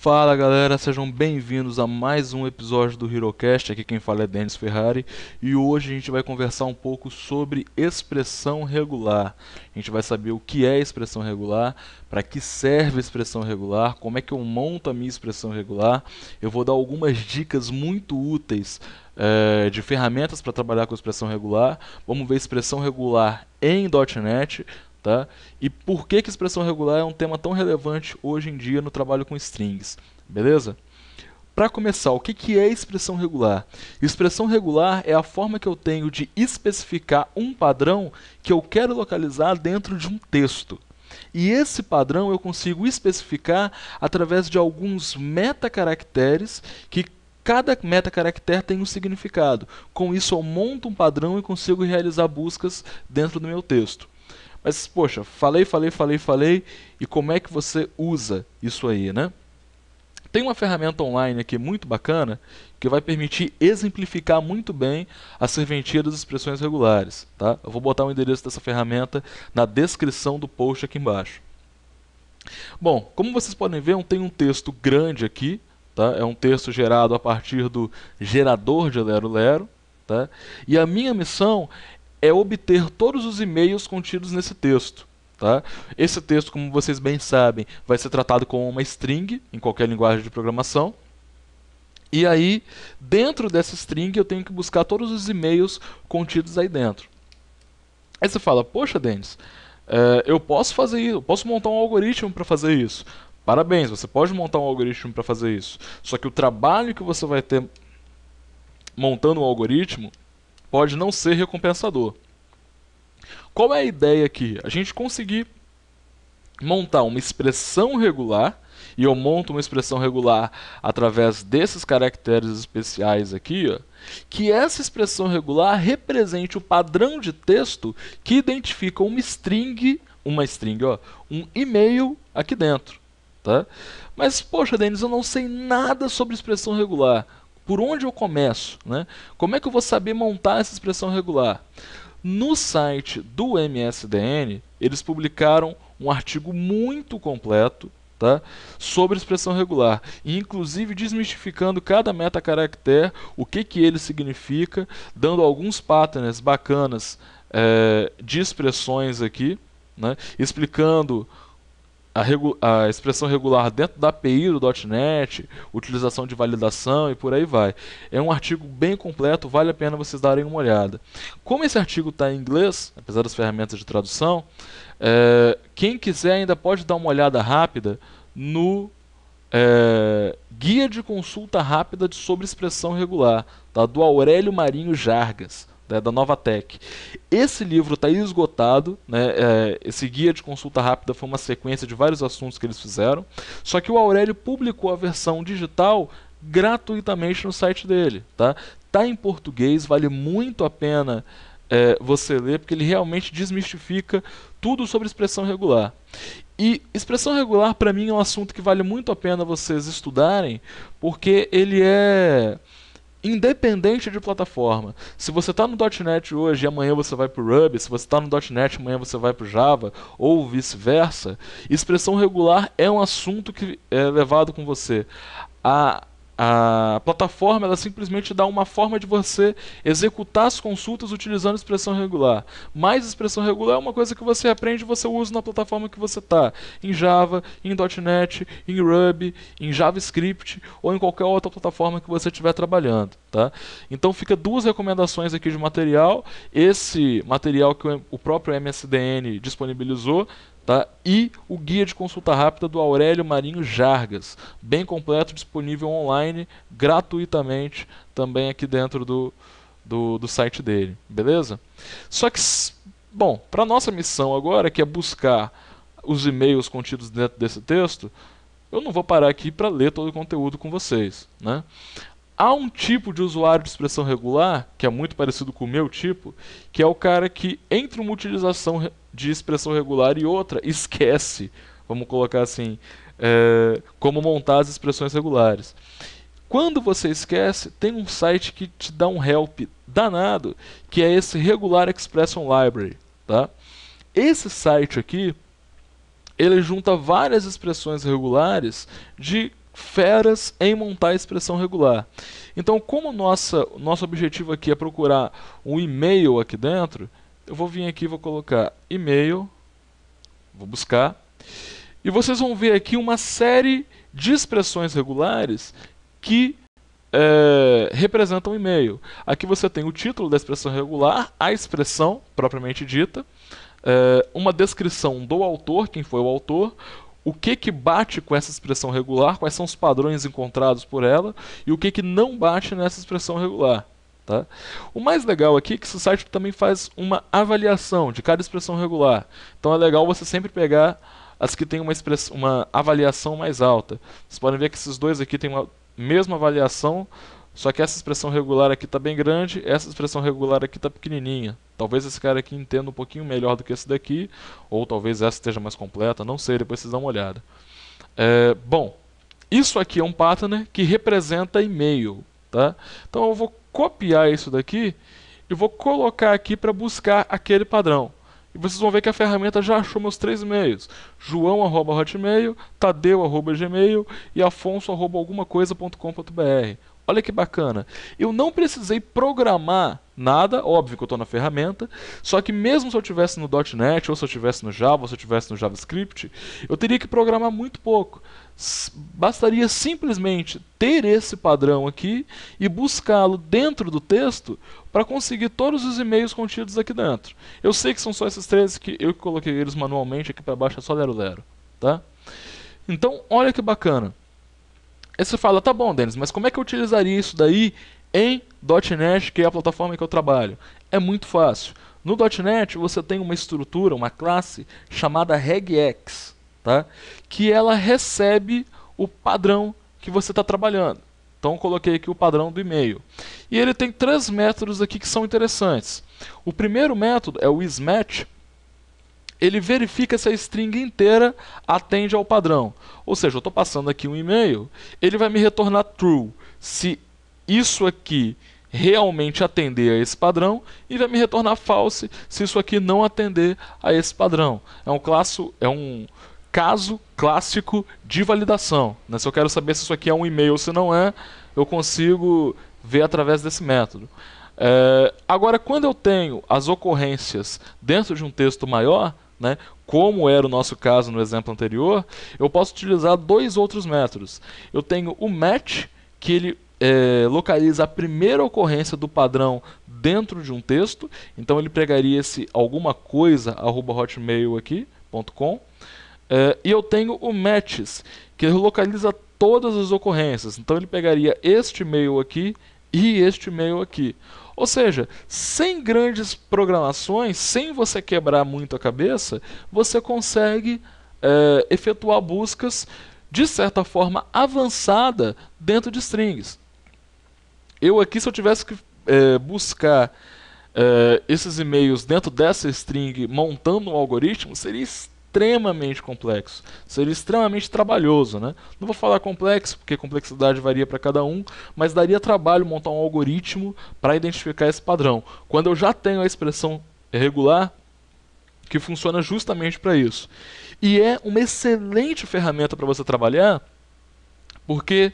Fala galera, sejam bem-vindos a mais um episódio do HeroCast. Aqui quem fala é Denis Ferrari e hoje a gente vai conversar um pouco sobre expressão regular. A gente vai saber o que é expressão regular, para que serve a expressão regular, como é que eu monto a minha expressão regular. Eu vou dar algumas dicas muito úteis de ferramentas para trabalhar com expressão regular. Vamos ver expressão regular em .NET. Tá? E por que expressão regular é um tema tão relevante hoje em dia no trabalho com strings, beleza? Para começar, o que é expressão regular? Expressão regular é a forma que eu tenho de especificar um padrão que eu quero localizar dentro de um texto. E esse padrão eu consigo especificar através de alguns metacaracteres que cada metacaractere tem um significado. Com isso eu monto um padrão e consigo realizar buscas dentro do meu texto. Mas, poxa, falei, e como é que você usa isso aí, né? Tem uma ferramenta online aqui muito bacana que vai permitir exemplificar muito bem a serventia das expressões regulares, tá? Eu vou botar o endereço dessa ferramenta na descrição do post aqui embaixo. Bom, como vocês podem ver, tem um texto grande aqui, tá? É um texto gerado a partir do gerador de lero-lero, tá? E a minha missão é obter todos os e-mails contidos nesse texto. Tá? Esse texto, como vocês bem sabem, vai ser tratado como uma string em qualquer linguagem de programação. E aí, dentro dessa string, eu tenho que buscar todos os e-mails contidos aí dentro. Aí você fala, poxa, Denis, eu posso fazer isso, eu posso montar um algoritmo para fazer isso. Parabéns, você pode montar um algoritmo para fazer isso. Só que o trabalho que você vai ter montando um algoritmo pode não ser recompensador. Qual é a ideia aqui? A gente conseguir montar uma expressão regular, e eu monto uma expressão regular através desses caracteres especiais aqui, ó, que essa expressão regular represente o padrão de texto que identifica uma string, um e-mail aqui dentro. Tá? Mas, poxa, Denis, eu não sei nada sobre expressão regular. Por onde eu começo? Né? Como é que eu vou saber montar essa expressão regular? No site do MSDN, eles publicaram um artigo muito completo, tá, sobre expressão regular, e inclusive desmistificando cada metacaractere, o que ele significa, dando alguns patterns bacanas de expressões aqui, né, explicando a expressão regular dentro da API do .NET, utilização de validação e por aí vai. É um artigo bem completo, vale a pena vocês darem uma olhada. Como esse artigo está em inglês, apesar das ferramentas de tradução, quem quiser ainda pode dar uma olhada rápida no Guia de Consulta Rápida sobre Expressão Regular, tá, do Aurélio Marinho Jargas, da Novatec. Esse livro está esgotado, né? Esse guia de consulta rápida foi uma sequência de vários assuntos que eles fizeram, só que o Aurélio publicou a versão digital gratuitamente no site dele. Tá em português, vale muito a pena você ler, porque ele realmente desmistifica tudo sobre expressão regular. E expressão regular, para mim, é um assunto que vale muito a pena vocês estudarem, porque ele é independente de plataforma. Se você está no .NET hoje e amanhã você vai para o Ruby, se você está no .NET e amanhã você vai para o Java, ou vice-versa, expressão regular é um assunto que é levado com você. A plataforma ela simplesmente dá uma forma de você executar as consultas utilizando expressão regular. Mas expressão regular é uma coisa que você aprende e você usa na plataforma que você está. Em Java, em .NET, em Ruby, em JavaScript ou em qualquer outra plataforma que você estiver trabalhando. Tá? Então fica duas recomendações aqui de material. Esse material que o próprio MSDN disponibilizou, tá? E o guia de consulta rápida do Aurélio Marinho Jargas, bem completo, disponível online, gratuitamente, também aqui dentro do site dele, beleza? Só que, bom, para nossa missão agora, que é buscar os e-mails contidos dentro desse texto, eu não vou parar aqui para ler todo o conteúdo com vocês, né? Há um tipo de usuário de expressão regular, que é muito parecido com o meu tipo, que é o cara que, entre uma utilização de expressão regular e outra, esquece, vamos colocar assim, como montar as expressões regulares. Quando você esquece, tem um site que te dá um help danado, que é esse Regular Expression Library. Tá? Esse site aqui, ele junta várias expressões regulares de feras em montar a expressão regular. Então, como nosso objetivo aqui é procurar um e-mail aqui dentro, eu vou vir aqui e vou colocar e-mail, vou buscar, e vocês vão ver aqui uma série de expressões regulares que representam e-mail. Aqui você tem o título da expressão regular, a expressão propriamente dita, uma descrição do autor, quem foi o autor, o que bate com essa expressão regular, quais são os padrões encontrados por ela e o que não bate nessa expressão regular. Tá? O mais legal aqui é que esse site também faz uma avaliação de cada expressão regular. Então é legal você sempre pegar as que têm uma avaliação mais alta. Vocês podem ver que esses dois aqui têm uma mesma avaliação, só que essa expressão regular aqui está bem grande, essa expressão regular aqui está pequenininha. Talvez esse cara aqui entenda um pouquinho melhor do que esse daqui, ou talvez essa esteja mais completa, não sei, depois vocês dão uma olhada. Bom, isso aqui é um pattern que representa e-mail. Tá? Então eu vou copiar isso daqui e vou colocar aqui para buscar aquele padrão. E vocês vão ver que a ferramenta já achou meus 3 e-mails. João@hotmail, Tadeu@gmail e Afonso@algumacoisa.com.br. Olha que bacana. Eu não precisei programar nada, óbvio que eu estou na ferramenta, só que mesmo se eu estivesse no .NET, ou se eu estivesse no Java, ou se eu estivesse no JavaScript, eu teria que programar muito pouco. Bastaria simplesmente ter esse padrão aqui e buscá-lo dentro do texto para conseguir todos os e-mails contidos aqui dentro. Eu sei que são só esses 13 que eu coloquei eles manualmente, aqui para baixo é só 00. Tá? Então, olha que bacana. Aí você fala, tá bom, Denis, mas como é que eu utilizaria isso daí em .NET, que é a plataforma que eu trabalho? É muito fácil. No .NET você tem uma estrutura, uma classe chamada regex, tá? Que ela recebe o padrão que você está trabalhando. Então eu coloquei aqui o padrão do e-mail. E ele tem 3 métodos aqui que são interessantes. O primeiro método é o isMatch. Ele verifica se a string inteira atende ao padrão. Ou seja, eu estou passando aqui um e-mail, ele vai me retornar true se isso aqui realmente atender a esse padrão e vai me retornar false se isso aqui não atender a esse padrão. É um caso clássico de validação. Né? Se eu quero saber se isso aqui é um e-mail ou se não é, eu consigo ver através desse método. Agora, quando eu tenho as ocorrências dentro de um texto maior, né, como era o nosso caso no exemplo anterior, eu posso utilizar 2 outros métodos. Eu tenho o match, que ele localiza a primeira ocorrência do padrão dentro de um texto, então ele pegaria esse alguma coisa @hotmail aqui.com, e eu tenho o matches, que localiza todas as ocorrências, então ele pegaria este e-mail aqui e este e-mail aqui. Ou seja, sem grandes programações, sem você quebrar muito a cabeça, você consegue efetuar buscas de certa forma avançada dentro de strings. Eu aqui, se eu tivesse que buscar esses e-mails dentro dessa string montando um algoritmo, seria extremamente complexo, seria extremamente trabalhoso, né? Não vou falar complexo, porque complexidade varia para cada um, mas daria trabalho montar um algoritmo para identificar esse padrão, quando eu já tenho a expressão regular que funciona justamente para isso. E é uma excelente ferramenta para você trabalhar, porque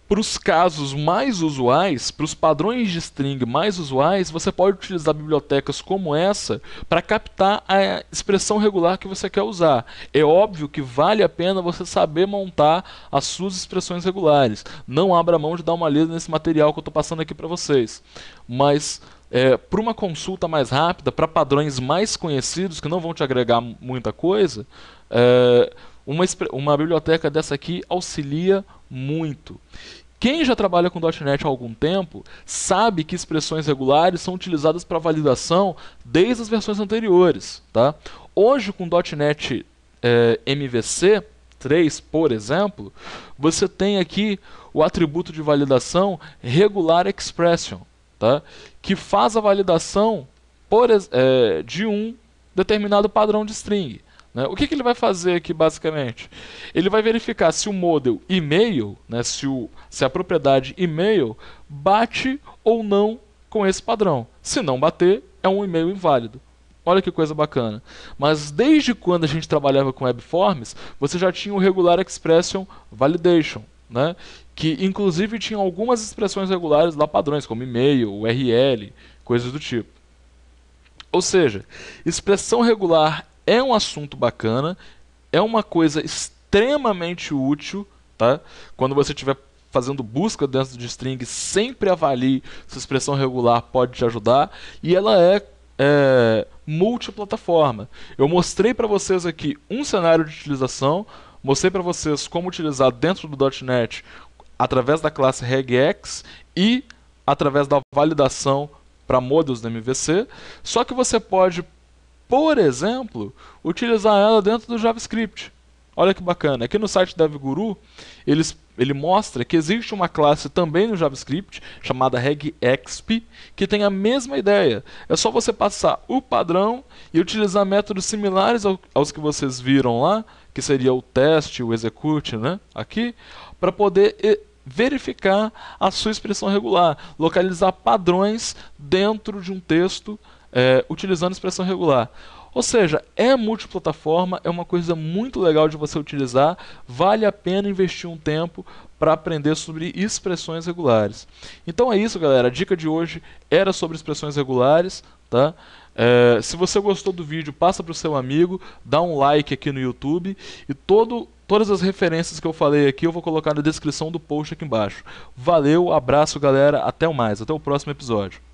para os casos mais usuais, para os padrões de string mais usuais, você pode utilizar bibliotecas como essa para captar a expressão regular que você quer usar. É óbvio que vale a pena você saber montar as suas expressões regulares. Não abra mão de dar uma lida nesse material que eu estou passando aqui para vocês. Mas para uma consulta mais rápida, para padrões mais conhecidos que não vão te agregar muita coisa, uma biblioteca dessa aqui auxilia muito. Quem já trabalha com .NET há algum tempo sabe que expressões regulares são utilizadas para validação desde as versões anteriores. Tá? Hoje, com .NET MVC 3, por exemplo, você tem aqui o atributo de validação Regular Expression, tá? Que faz a validação de um determinado padrão de string. O que ele vai fazer aqui basicamente? Ele vai verificar se o model e-mail, né, se a propriedade e-mail bate ou não com esse padrão. Se não bater, é um e-mail inválido. Olha que coisa bacana. Mas desde quando a gente trabalhava com WebForms, você já tinha o Regular Expression Validation, né? Que inclusive tinha algumas expressões regulares lá padrões, como e-mail, URL, coisas do tipo. Ou seja, expressão regular é um assunto bacana, é uma coisa extremamente útil, tá? Quando você estiver fazendo busca dentro de string, sempre avalie se a expressão regular pode te ajudar, e ela é multiplataforma. Eu mostrei para vocês aqui um cenário de utilização, mostrei para vocês como utilizar dentro do .NET através da classe regex e através da validação para modelos do MVC, só que você pode, por exemplo, utilizar ela dentro do JavaScript. Olha que bacana. Aqui no site DevGuru, ele mostra que existe uma classe também no JavaScript, chamada regexp, que tem a mesma ideia. É só você passar o padrão e utilizar métodos similares aos que vocês viram lá, que seria o teste, o execute, né? Aqui, para poder verificar a sua expressão regular, localizar padrões dentro de um texto utilizando expressão regular. Ou seja, é multiplataforma, é uma coisa muito legal de você utilizar, vale a pena investir um tempo para aprender sobre expressões regulares. Então é isso, galera, a dica de hoje era sobre expressões regulares, tá? Se você gostou do vídeo, passa para o seu amigo, dá um like aqui no YouTube e todas as referências que eu falei aqui eu vou colocar na descrição do post aqui embaixo. Valeu, abraço galera, até o próximo episódio.